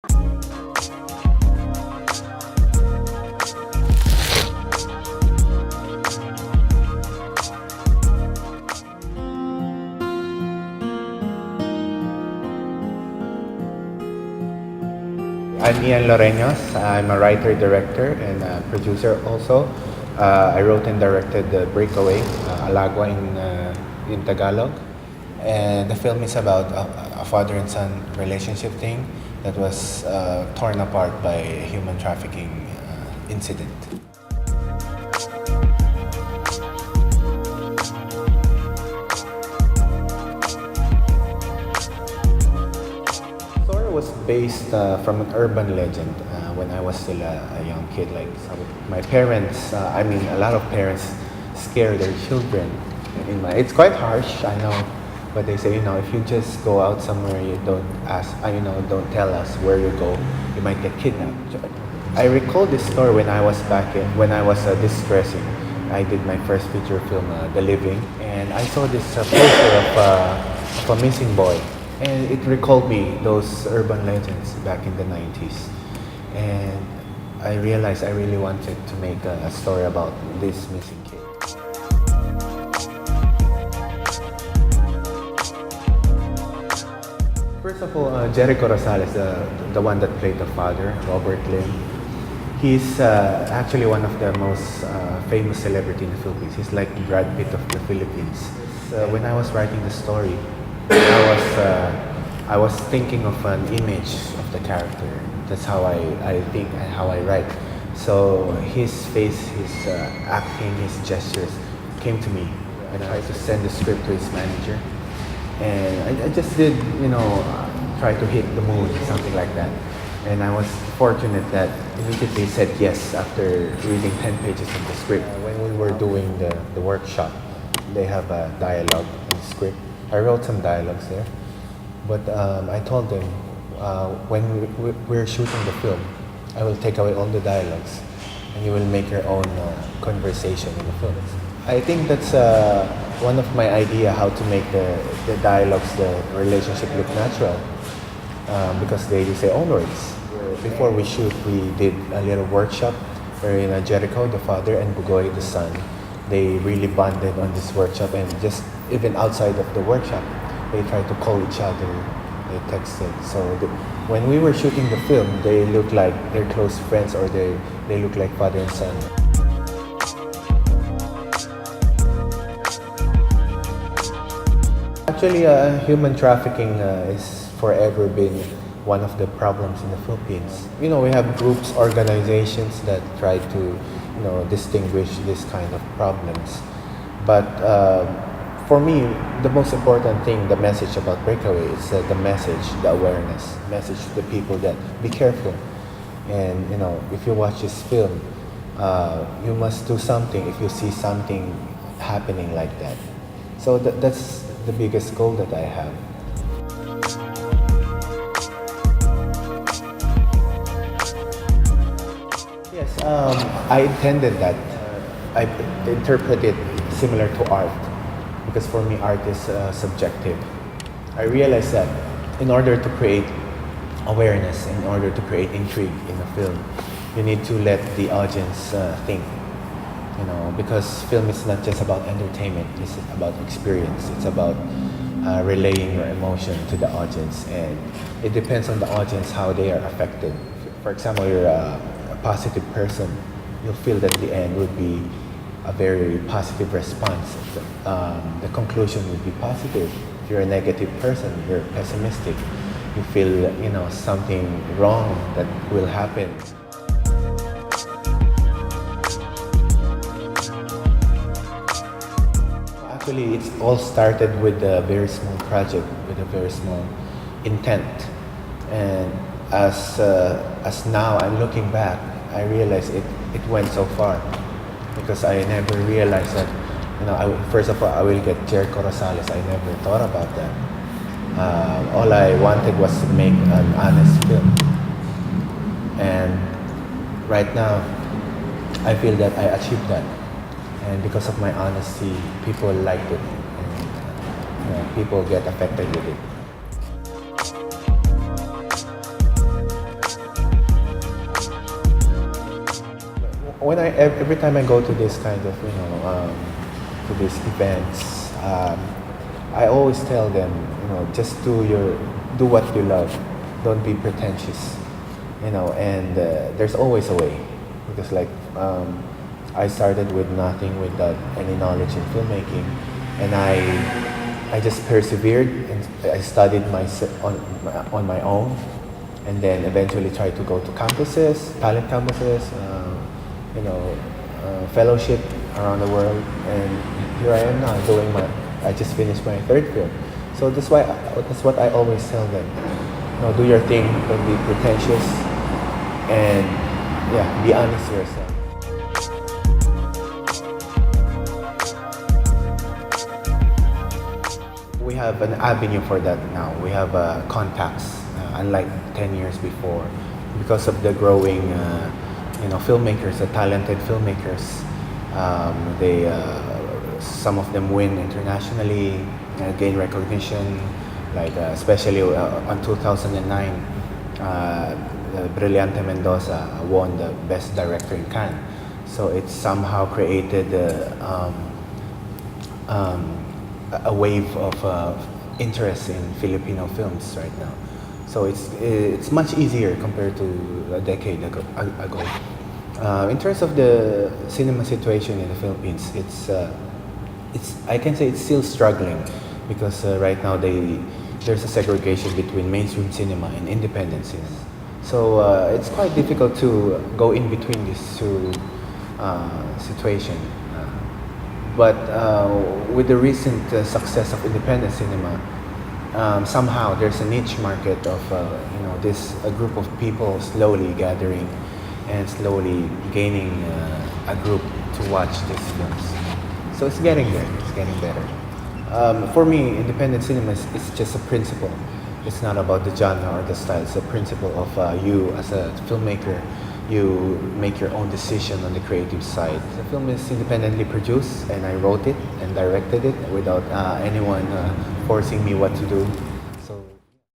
I'm Ian Loreños. I'm a writer, director, and a producer also. I wrote and directed the Breakaway, Alagwa in Tagalog. And the film is about a father and son relationship thing that was torn apart by a human trafficking incident. Was based from an urban legend when I was still a young kid. Like my parents, a lot of parents scare their children. It's quite harsh, I know, but they say, if you just go out somewhere, you don't ask, don't tell us where you go, you might get kidnapped. I recall this story when I was when I was distressing. I did my first feature film, The Living, and I saw this poster of a missing boy. And it recalled me those urban legends back in the 90s. And I realized I really wanted to make a story about this missing kid. First of all, Jericho Rosales, the one that played the father, Robert Lim, he's actually one of the most famous celebrity in the Philippines. He's like Brad Pitt of the Philippines. When I was writing the story, I was thinking of an image of the character. That's how I think and how I write. So his face, his acting, his gestures came to me. And I tried to send the script to his manager. And I just did, try to hit the mood, something like that. And I was fortunate that immediately said yes after reading 10 pages of the script. When we were doing the workshop, they have a dialogue in the script. I wrote some dialogues there, but I told them when we're shooting the film, I will take away all the dialogues and you will make your own conversation in the film. I think that's one of my idea how to make the dialogues, the relationship look natural because they use their own words. Before we shoot, we did a little workshop wherein Jericho, the father, and Bugoy, the son, they really bonded on this workshop, and just even outside of the workshop, they tried to call each other, they texted. So when we were shooting the film, they looked like they're close friends, or they look like father and son. Actually, human trafficking is forever been one of the problems in the Philippines. We have groups, organizations that try to distinguish this kind of problems. But for me, the most important thing, the message about Breakaway is the message, the awareness, message to the people that be careful. And if you watch this film, you must do something if you see something happening like that. So that's the biggest goal that I have. Yes, I intended that. I interpret it similar to art, because for me art is subjective. I realized that in order to create awareness, in order to create intrigue in a film, you need to let the audience think. Because film is not just about entertainment, it's about experience. It's about relaying your emotion to the audience, and it depends on the audience how they are affected. For example, you're a positive person, you'll feel that the end would be a very positive response. The conclusion would be positive. If you're a negative person, you're pessimistic, you feel something wrong that will happen. Actually, it's all started with a very small project, with a very small intent. And as now I'm looking back, I realize it went so far, because I never realized that, first of all, I will get Jericho Rosales. I never thought about that. All I wanted was to make an honest film. And right now, I feel that I achieved that. And because of my honesty, people liked it, and people get affected with it. Every time I go to this kind of to these events, I always tell them, just do what you love, don't be pretentious, and there's always a way, because I started with nothing, without any knowledge in filmmaking, and I just persevered and I studied on my own, and then eventually tried to go to campuses, talent campuses, fellowship around the world, and here I am now I just finished my third film. So that's what I always tell them. Do your thing, don't be pretentious, and be honest to yourself. We have an avenue for that now. We have contacts, unlike 10 years before, because of the growing, filmmakers, the talented filmmakers. Some of them win internationally, gain recognition, especially on 2009, Brillante Mendoza won the Best Director in Cannes. So it somehow created a wave of interest in Filipino films right now. So it's much easier compared to a decade ago. In terms of the cinema situation in the Philippines, I can say it's still struggling, because right now there's a segregation between mainstream cinema and independent cinema. So it's quite difficult to go in between these two situations. But with the recent success of independent cinema, somehow there's a niche market of a group of people slowly gathering and slowly gaining a group to watch these films. So it's getting there. It's getting better. For me, independent cinema is just a principle. It's not about the genre or the style. It's a principle of you as a filmmaker. You make your own decision on the creative side. The film is independently produced, and I wrote it and directed it without anyone forcing me what to do.